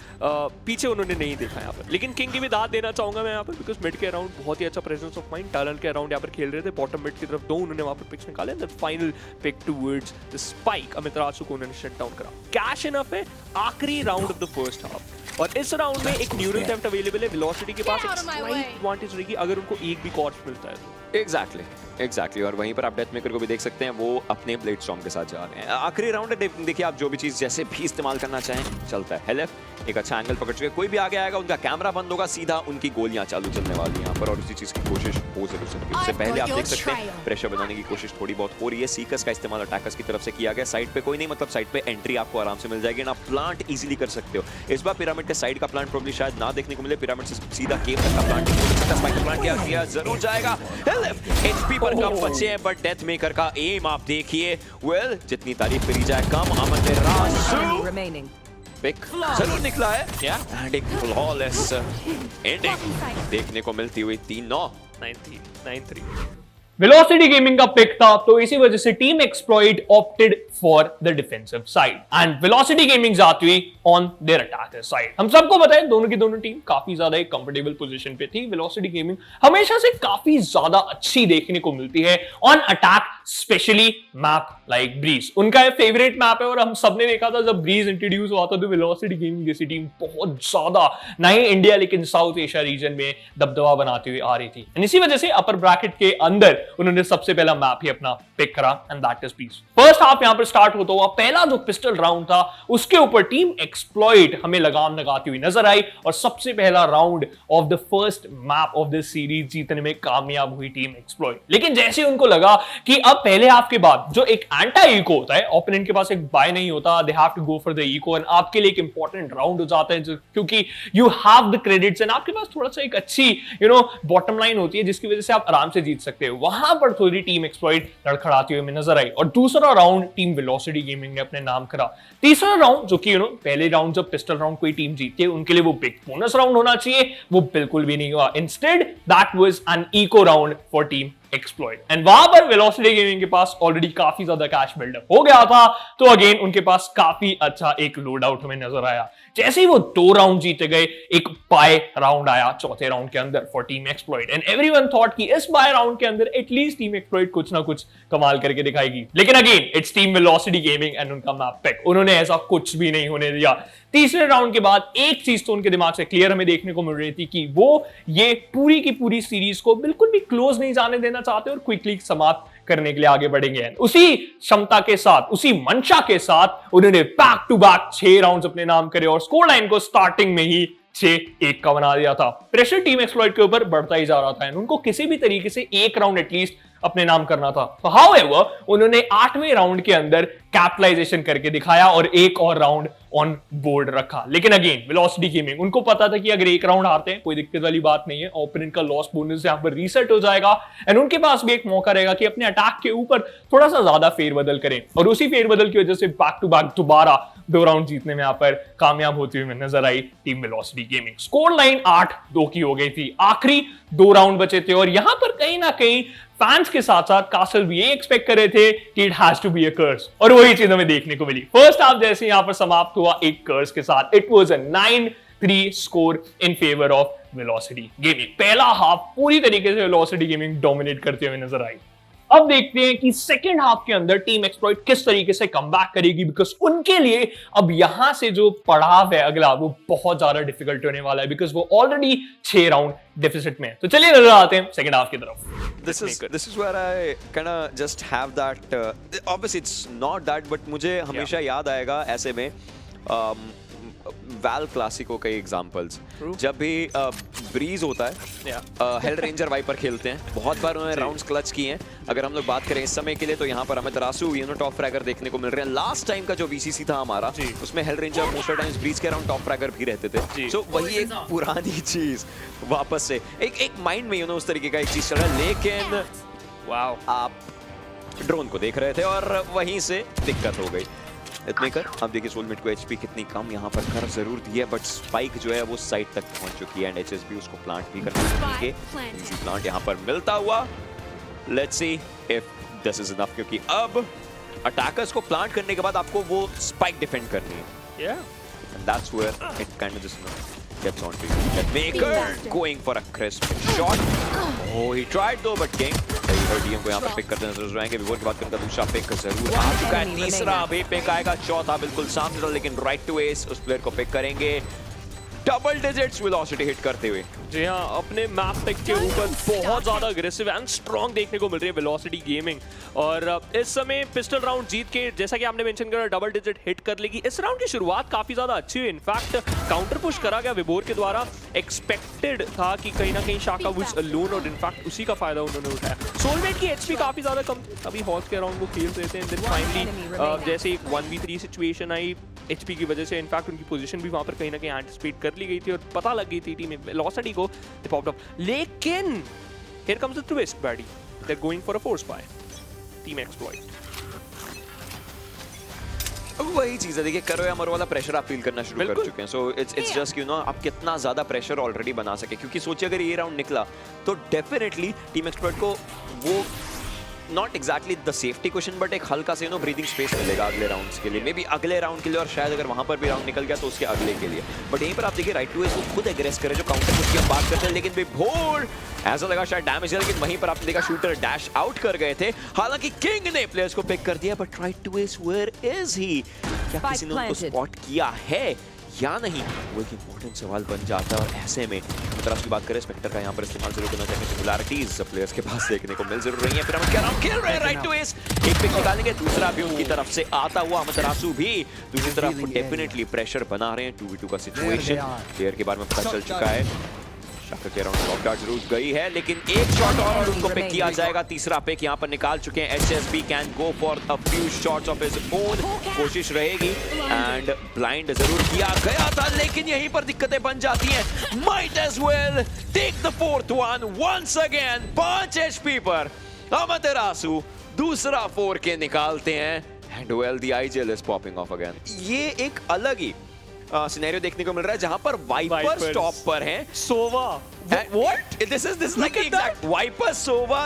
पीछे उन्होंने नहीं देखा यहाँ पर। लेकिन किंग की भी दाद देना चाहूंगा मैं यहाँ पर, बिकॉज मिड के अराउंड बहुत ही अच्छा प्रेजेंस ऑफ माइंड, टैलेंट के अराउंड यहाँ पर खेल रहे थे। बॉटम मिड की तरफ 2 उन्होंने वहाँ पर पिक्स निकाले, the final pick towards the spike Amaterasu को उन्होंने शट डाउन करा। कैश इनफ है आखिरी round of the first half, और इस राउंड में एक न्यूरल थेफ्ट अवेलेबल है। वेलोसिटी के पास एक स्लाइट एडवांटेज रहेगी अगर उनको एक भी कॉर्प्स मिलता है तो। एग्जैक्टली, और वहीं पर आप डेथ मेकर को भी देख सकते हैं, वो अपने ब्लेड स्टॉर्म के साथ जा रहे हैं। आखिरी राउंड है, देखिए आप जो भी चीज जैसे भी इस्तेमाल करना चाहें चलता है। LF एक अच्छा एंगल पकड़ चुके, कोई भी आगे आएगा उनका कैमरा बंद होगा, सीधा उनकी गोलियां चालू चलने वाली यहाँ पर, और उसी चीज की कोशिश हो जरूर सकती है। उससे पहले आप देख सकते हैं प्रेशर बनाने की कोशिश थोड़ी बहुत हो रही है। सीकर्स का इस्तेमाल अटैकर्स की तरफ से किया गया, साइड पे कोई नहीं, मतलब साइड पे एंट्री आपको आराम से मिल जाएगी, ना प्लांट इजीली कर सकते हो। इस बार पिरामिड के साइड का प्लांट प्रोबब्ली शायद ना देखने को मिले, पिरामिड से सीधा केव तक का प्लांट किया जरूर जाएगा। LF HP पर कम बचे हैं, बट डेथ मेकर का एम आप देखिए, वेल जितनी तारीफ करी जाए कम। अमितरासु पिक जरूर निकला है, एंड एक फ्लॉलेस एंडिंग देखने को मिलती हुई 3-9 9-3 वेलोसिटी गेमिंग का पिक था, तो इसी वजह से team exploit opted for the defensive side, and velocity gaming जाती हुई ऑन देयर अटैकर साइड। हम सबको पता है दोनों की दोनों टीम काफी ज्यादा एक कंफर्टेबल पोजीशन पे थी। वेलोसिटी गेमिंग हमेशा से काफी ज्यादा अच्छी देखने को मिलती है on attack, especially map like breeze. उनका फेवरेट मैप है, और हम सबने देखा था जब ब्रीज इंट्रोड्यूस हुआ था तो वेलोसिटी गेमिंग जैसी टीम बहुत ज्यादा ना ही इंडिया लेकिन साउथ एशिया रीजन में दबदबा बनाती हुई आ रही थी। इसी वजह से अपर ब्रैकेट के अंदर उन्होंने सबसे पहला मैप ही अपना पिक करा, and that is breeze. First half यहां पर स्टार्ट होता हुआ पहला जो पिस्टल राउंड था उसके ऊपर टीम एक्सप्लॉइट हमें लगाम लगाती हुई नजर आई, और सबसे पहला round of the first map of this series जीतने में कामयाब हुई टीम एक्सप्लॉइट। लेकिन जैसे उनको लगा कि अब पहले हाफ के बाद जो एक एंटी इको होता है, ओपोनेंट के पास एक बाय नहीं होता, they have to go for the eco, and आपके लिए एक इंपॉर्टेंट राउंड हो जाता है क्योंकि you have the credits, and आपके पास थोड़ा सा एक अच्छी बॉटम लाइन होती है जिसकी वजह से आप आराम से जीत सकते हो। वहां पर थोड़ी टीम एक्सप्लॉइट लड़खड़ाती हुई नजर आई, और दूसरा राउंड टीम वेलोसिटी गेमिंग ने अपने नाम करा। तीसरा राउंड जो कि पहले राउंड जब पिस्टल राउंड कोई टीम जीतती है उनके लिए वो बिग बोनस राउंड होना चाहिए, वो बिल्कुल भी नहीं हुआ। Instead that was an eco round for team exploit, and वहां पर वेलोसिटी गेमिंग के पास ऑलरेडी काफी ज्यादा कैश बिल्डअप हो गया था, तो अगेन उनके पास काफी अच्छा एक लोड आउट हमें नजर आया। जैसे ही वो 2 राउंड जीते गए, एक बाय राउंड आया चौथे राउंड के अंदर for team exploit, and everyone thought कि इस बाय राउंड के अंदर एटलीस्ट टीम एक्सप्लॉइट कुछ ना कुछ कमाल करके दिखाएगी। लेकिन again its team Velocity gaming and उनका मैप पिक, उन्होंने ऐसा कुछ भी नहीं होने दिया। तीसरे राउंड के बाद एक चीज तो उनके दिमाग से क्लियर हमें देखने को मिल रही थी कि वो ये पूरी की पूरी सीरीज को बिल्कुल भी क्लोज नहीं जाने देना चाहते और क्विकली समाप्त करने के लिए आगे बढ़ेंगे। उसी क्षमता के साथ, उसी मंशा के साथ उन्होंने बैक टू बैक 6 राउंड्स अपने नाम करे और स्कोर लाइन को स्टार्टिंग में ही 6-1 का बना दिया था। प्रेशर टीम एक्सप्लॉइट के ऊपर बढ़ता ही जा रहा था, उनको किसी भी तरीके से एक राउंड एटलीस्ट अपने नाम करना था। तो हाउएवर उन्होंने 8वें राउंड के अंदर कैपिटलाइजेशन करके दिखाया और एक और राउंड ऑन बोर्ड रखा। लेकिन अगेन वेलोसिटी गेमिंग, उनको पता था कि अगर एक राउंड हारते हैं कोई दिक्कत वाली बात नहीं है, ओपोनेंट का लॉस बोनस यहां पर रीसेट हो जाएगा एंड उनके पास भी एक मौका रहेगा कि अपने अटैक के ऊपर थोड़ा सा ज्यादा फेरबदल करें और उसी फेरबदल की वजह से बैक टू बैक दोबारा 2 राउंड जीतने में यहां पर कामयाब होती हुई नजर आई team Velocity gaming. Score line 8-2 की हो गई थी, आखिरी 2 राउंड बचे थे और यहां पर कहीं ना कहीं फैंस के साथ साथ कासल भी ये एक्सपेक्ट कर रहे थे कि it has to be a curse और वही चीज हमें देखने को मिली। फर्स्ट हाफ जैसे यहां पर समाप्त हुआ एक कर्स के साथ, it was a 9-3 score in favour of velocity gaming. पहला हाफ पूरी तरीके से वेलोसिटी गेमिंग डोमिनेट करते हुए नजर आई। अब देखते हैं कि सेकेंड हाफ के अंदर टीम एक्सप्लॉइट किस तरीके से कमबैक करेगी, बिकॉज उनके लिए अब यहां से जो पड़ाव है अगला वो बहुत ज्यादा डिफिकल्ट होने वाला है, बिकॉज वो ऑलरेडी 6 राउंड डेफिसिट में है। तो चलिए नजर आते हैं सेकेंड हाफ की तरफ। This is where I kind of just have that. Obviously, it's not that, but मुझे हमेशा याद आएगा ऐसे में वैल क्लासिको के एग्जांपल्स। जब भी ब्रीज होता है, हेल रेंजर वाइपर खेलते हैं, बहुत बार उन्होंने राउंड्स क्लच किए हैं। अगर हम लोग बात करें इस समय के लिए तो यहाँ पर हमें तरासू टॉप फ्रैगर देखने को मिल रहे हैं। लास्ट टाइम का जो वीसीसी था हमारा, उसमें hell ranger most of times breeze के अराउंड टॉप फ्रैगर भी रहते थे। सो वही एक पुरानी चीज वापस से एक माइंड में उस तरीके का एक चीज चल रहा है। लेकिन वाओ, आप ड्रोन को देख रहे थे और वहीं से दिक्कत हो गई। इतने कर अब देखिए सोलमेट को एचपी कितनी कम यहाँ पर कर जरूर दी है, बट स्पाइक जो है वो साइड तक पहुंच चुकी है एंड एचएसबी उसको प्लांट भी करना चाहिए। इजी प्लांट यहाँ पर मिलता हुआ। Let's see if this is enough, क्योंकि अब अटैकर्स को प्लांट करने के बाद आपको वो स्पाइक डिफेंड करनी है। And that's where it kind of just gets on to you. Maker going for a crisp shot. Oh, he tried though, but King DM को यहाँ पर पिक करते नजर आएंगे। विवोर की बात करें तो दूसरा पिक जरूर आ चुका है, तीसरा अभी पिक आएगा, चौथा बिल्कुल सामने था, लेकिन राइट टू एस उस प्लेयर को पिक करेंगे डबल डिजिट्स वेलोसिटी हिट करते हुए। जी हाँ, अपने मैप पिक के ऊपर बहुत ज्यादा अग्रेसिव एंड स्ट्रॉन्ग देखने को मिल रही है वेलोसिटी गेमिंग। और इस समय पिस्टल राउंड जीत के, जैसा कि आपने मेंशन करा, डबल डिजिट हिट कर लेगी। इस राउंड की शुरुआत काफी ज्यादा अच्छी हुई, इनफैक्ट काउंटर पुश करा गया विबोर के द्वारा। एक्सपेक्टेड था कि कहीं ना कहीं शाका वुड्स अलोन, और इनफैक्ट उसी का फायदा उन्होंने उठाया। सोलमेट की एचपी काफी ज्यादा कम थी, अभी हॉल्स के अराउंड वो खेल रहे थे एंड देन फाइनली जैसे एक 1v3 सिचुएशन आई एचपी की वजह से, इनफैक्ट उनकी पोजीशन भी वहां पर कहीं ना कहीं एंटिसिपेट कर ली गई थी और पता लग गई थी टीम वेलोसिटी को दे पॉप्ड अप। लेकिन here comes the twist buddy, they are going for a force buy team exploit. वही चीज है, देखिए करो या मरो वाला प्रेशर आप फील करना शुरू कर चुके हैं। सो इट्स जस्ट आप कितना ज्यादा प्रेशर ऑलरेडी बना सके, क्योंकि सोचिए अगर ये राउंड निकला तो डेफिनेटली टीम एक्सपर्ट को वो not exactly the safety question, but एक हल्का से ब्रीदिंग स्पेस मिलेगा अगले राउंड्स के लिए, मे बी अगले राउंड के लिए, और शायद अगर वहां पर भी राउंड निकल गया तो उसके अगले के लिए। बट यहीं पर आप देखिए राइट टू एस वो खुद एग्रेस करे, जो काउंटर पुश की हम बात करते हैं, लेकिन विभोर ऐसा लगा शायद डैमेज है, लेकिन वहीं पर आपने देखा शूटर डैश आउट कर गए थे। हालांकि किंग ने प्लेयर्स को पिक कर दिया, but right to as where is he, क्या किसी ने उनको स्पॉट किया है या नहीं, वो एक इंपॉर्टेंट सवाल बन जाता है। और ऐसे में तरफ की बात करें, स्पेक्टर का यहाँ पर इस्तेमाल जरूर करना चाहिए। सिमिलैरिटीज प्लेयर्स के पास देखने को मिल जरूर रही है। पिरामिड क्या नाम खेल रहे हैं, राइट टू एस एक पिक निकालेंगे, दूसरा भी उनकी तरफ से आता हुआ। अमतरासु भी दूसरी तरफ डेफिनेटली प्रेशर बना रहे हैं। 2v2 का सिचुएशन प्लेयर के बारे में पता चल चुका है। शाका के राउंड लॉक डाउट जरूर गई है, लेकिन एक शॉट और उनको पिक किया जाएगा। तीसरा पिक यहाँ पर निकाल चुके हैं। HSB can go for a few shots of his own, कोशिश रहेगी एंड ब्लाइंड जरूर किया गया था, लेकिन यहीं पर दिक्कतें बन जाती हैं। Might as well take the fourth one once again. 5 HP पर अमतरासु दूसरा 4K निकालते हैं and well the IGL is popping off again. ये एक अलग ही सिनेरियो देखने को मिल रहा है, जहां पर वाइपर्स टॉप पर हैं। सोवा, what this is like the exact Viper, Sova,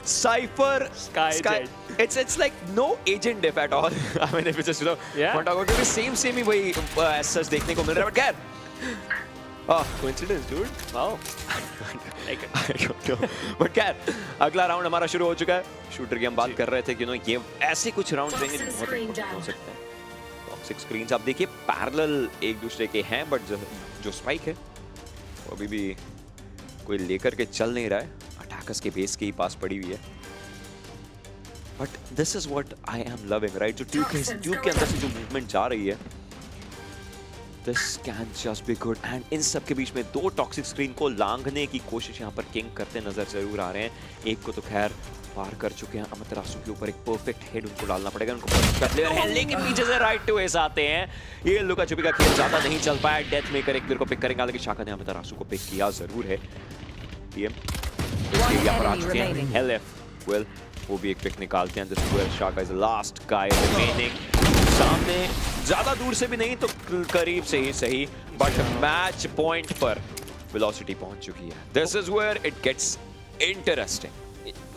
Cypher, Sky. It's like no agent diff at all. I mean, if it's just want to go to the same ही वही as such देखने को मिल रहा है, but क्या coincidence dude, wow. I don't know. But क्या अगला राउंड हमारा शुरू हो चुका है। शूटर की हम बात कर रहे थे कि ये ऐसे कुछ राउंड देंगे जो बहुत हो सकते हैं। टॉक्सिक स्क्रीन्स आप देखिए पैरेलल एक दूसरे के हैं, बट जो स्पाइक है वो अभी भी कोई लेकर के चल नहीं रहा है, अटैकर्स के बेस के ही पास पड़ी हुई है। But this is what I am loving, right? जो ट्यूब के अंदर से जो मूवमेंट जा रही है, this can just be good. And in सब के बीच में दो टॉक्सिक स्क्रीन को लांघने की कोशिश यहाँ पर किंग करते नजर जरूर आ रहे हैं। एक को तो खैर पार कर चुके हैं, अमतरासु के ऊपर एक परफेक्ट हेड उनको डालना पड़ेगा, उनको प्लेयर है, लेकिन पीछे से राइट टू एस आते हैं। ये लुका छुपी का खेल ज्यादा नहीं चल पाया, डेथ मेकर एक प्लेयर को पिक करेंगे, हालांकि शाका ने अमतरासु को पिक किया जरूर है। टीएम यहाँ पर आ चुके हैं, LF वेल वो भी एक पिक निकालते हैं। This where Shaka is the last guy remaining, सामने ज्यादा दूर से भी नहीं तो करीब से ही सही, बट मैच पॉइंट पर वेलोसिटी पहुंच चुकी है। This is where it gets interesting.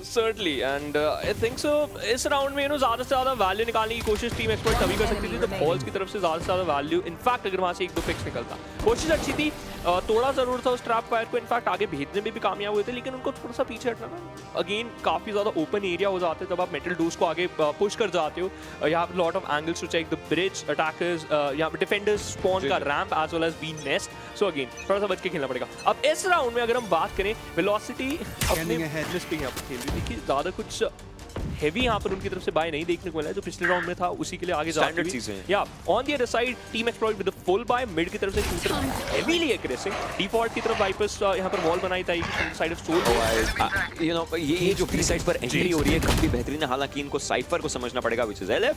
Certainly, and I think so. इस राउंड में ज़्यादा से ज़्यादा वैल्यू निकालने की कोशिश टीम एक्सपर्ट तभी कर सकती थी जब बॉल्स की तरफ से ज़्यादा से ज़्यादा वैल्यू, इनफैक्ट अगर वहाँ से एक दो पिक्स निकलता, कोशिश अच्छी थी, तोड़ा जरूर था उस ट्रैप फायर को, इनफैक्ट आगे भेजने में भी कामयाब हुए थे, लेकिन उनको थोड़ा सा पीछे हटना था। अगेन काफ़ी ज़्यादा ओपन एरिया हो जाते जब आप मेटल डोज को आगे पुश कर जाते हो। यहाँ पर lot of angles to check the bridge, attackers, यहाँ पर डिफेंडर्स स्पॉन का ramp as well as B nest, so again थोड़ा सा बच के खेलना पड़ेगा। अब इस राउंड में अगर हम बात करें, वेलोसिटी अपने हेडलेस पे यहाँ पर खेल रही थी कि ज़्यादा कुछ हेवी यहाँ पर उनकी तरफ से बाय नहीं देखने को मिला है, जो पिछले राउंड में था उसी के लिए आगे जाते हुए। या on the other side team exploit with the full buy, mid की तरफ से शूटर हेवीली एग्रेसिव, डिफॉल्ट की तरफ वाइपर्स यहाँ पर वॉल बनाई था side of soul. You know ये जो बी साइड पर एंट्री हो रही है काफी बेहतरीन है, हालांकि इनको साइफर को समझना पड़ेगा, व्हिच इज LF,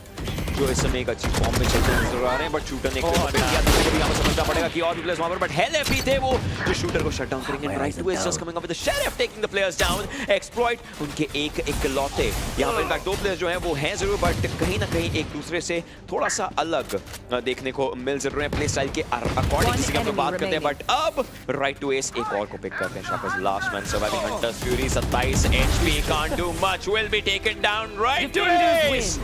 जो इस समय एक अच्छी फॉर्म में चलते नजर आ रहे हैं, बट शूटर ने यहाँ समझना पड़ेगा कि और भी प्लेयर्स वहां पर, बट LF ही थे वो जो शूटर को शट डाउन करेंगे। Right two is just coming up with the sheriff taking the players down, exploit उनके एक लौटे यहाँ पर इनफैक्ट दो प्लेयर्स जो हैं वो हैं जरूर, बट कहीं ना कहीं एक दूसरे से थोड़ा सा अलग देखने को मिल जरूर है प्ले स्टाइल के अकॉर्डिंग, जिसकी हम लोग बात करते हैं। बट अब राइट टू एस एक और को पिक करते हैं, शाका's last man surviving, Hunter's Fury 27 HP can't do much, will be taken down right to ace.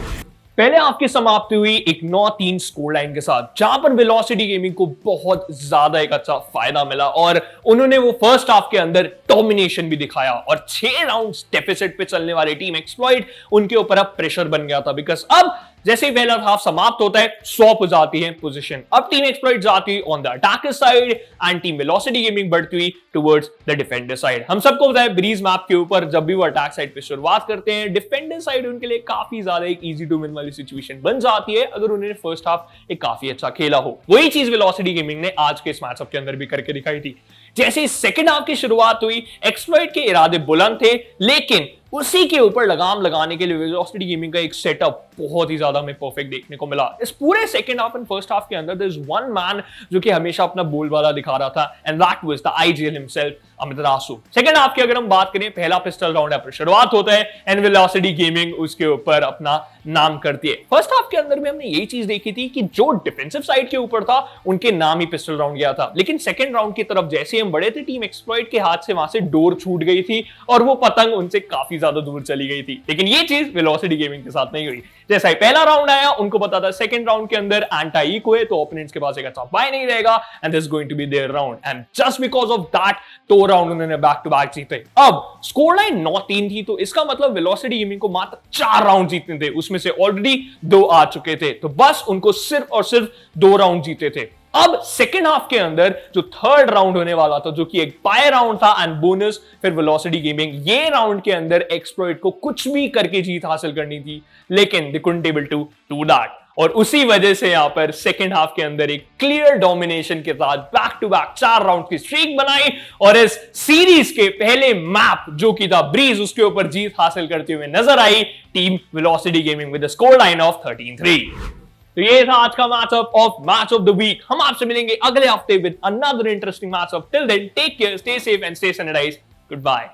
पहले आपकी समाप्ति हुई एक 9-3 स्कोर लाइन के साथ, जहां पर वेलोसिटी गेमिंग को बहुत ज्यादा एक अच्छा फायदा मिला और उन्होंने वो फर्स्ट हाफ के अंदर डोमिनेशन भी दिखाया और 6 राउंड्स डेफिसिट पे चलने वाले टीम एक्सप्लॉइट उनके ऊपर अब प्रेशर बन गया था, बिकॉज अब जैसे ही पहला हाफ समाप्त होता है स्वैप हो जाती है पोजीशन, अब टीम एक्सप्लॉइट जाती on the attacker side and team Velocity gaming बढ़ती हुई टुवर्ड्स द डिफेंडर साइड। हम सबको पता है ब्रीज मैप के ऊपर जब भी वो अटैक साइड पे शुरुआत करते हैं, डिफेंडर साइड उनके लिए काफी ज्यादा एक इजी टू विन वाली सिचुएशन बन जाती है अगर उन्होंने फर्स्ट हाफ एक काफी अच्छा खेला हो। वही चीज वेलोसिटी गेमिंग ने आज के इस मैचअप के अंदर भी करके दिखाई थी। जैसे सेकंड हाफ की शुरुआत हुई, एक्सप्लॉइट के इरादे बुलंद थे, लेकिन उसी के ऊपर लगाम लगाने के लिए वेलोसिटी गेमिंग का एक सेटअप बहुत ही ज्यादा हमें परफेक्ट देखने को मिला। इस पूरे second half and first half के अंदर देयर इज वन मैन जो कि हमेशा अपना बोलबाला दिखा रहा था, and that was the IGL himself, Amaterasu. Second half की अगर हम बात करें, पहला पिस्टल राउंड पर शुरुआत होता है एंड वेलोसिटी गेमिंग उसके ऊपर अपना नाम करती है। फर्स्ट हाफ के अंदर भी हमने यही चीज देखी थी कि जो डिफेंसिव साइड के ऊपर था उनके नाम ही पिस्टल राउंड गया था, लेकिन सेकंड राउंड की तरफ जैसे हम बढ़े थे टीम एक्सप्लॉइट के हाथ से वहां से डोर छूट गई थी और वो पतंग उनसे काफी ज्यादा दूर चली गई थी। लेकिन ये चीज वेलोसिटी गेमिंग के साथ नहीं हुई। जैसा ही पहला राउंड आया, उनको पता था सेकंड राउंड के अंदर एंटी इको है तो ओपोनेंट्स के पास एक अच्छा बाय नहीं रहेगा and this is going to be their round, and just because of that 2 round उन्होंने बैक टू बैक जीते। अब स्कोर लाइन 9-3 थी, तो इसका मतलब वेलोसिटी गेमिंग को मात्र 4 राउंड जीतने थे, उसमें से ऑलरेडी 2 आ चुके थे, तो बस उनको सिर्फ और सिर्फ 2 राउंड जीते थे। अब सेकेंड हाफ के अंदर जो थर्ड राउंड होने वाला था, जो कि एक बाय राउंड था एंड बोनस फिर वेलोसिटी गेमिंग, ये राउंड के अंदर एक्सप्लॉइट को कुछ भी करके जीत हासिल करनी थी, लेकिन they couldn't able to do that, और उसी वजह से यहां पर सेकेंड हाफ के अंदर एक क्लियर डोमिनेशन के साथ बैक टू बैक 4 राउंड की स्ट्रीक बनाई और इस सीरीज के पहले मैप जो कि था ब्रीज, उसके ऊपर जीत हासिल करते हुए नजर आई team Velocity gaming with the score line of 13-3। तो ये था आज का मैच ऑफ द वीक। हम आपसे मिलेंगे अगले हफ्ते with another interesting matchup. Till then take care, stay safe and stay sanitised. Good bye.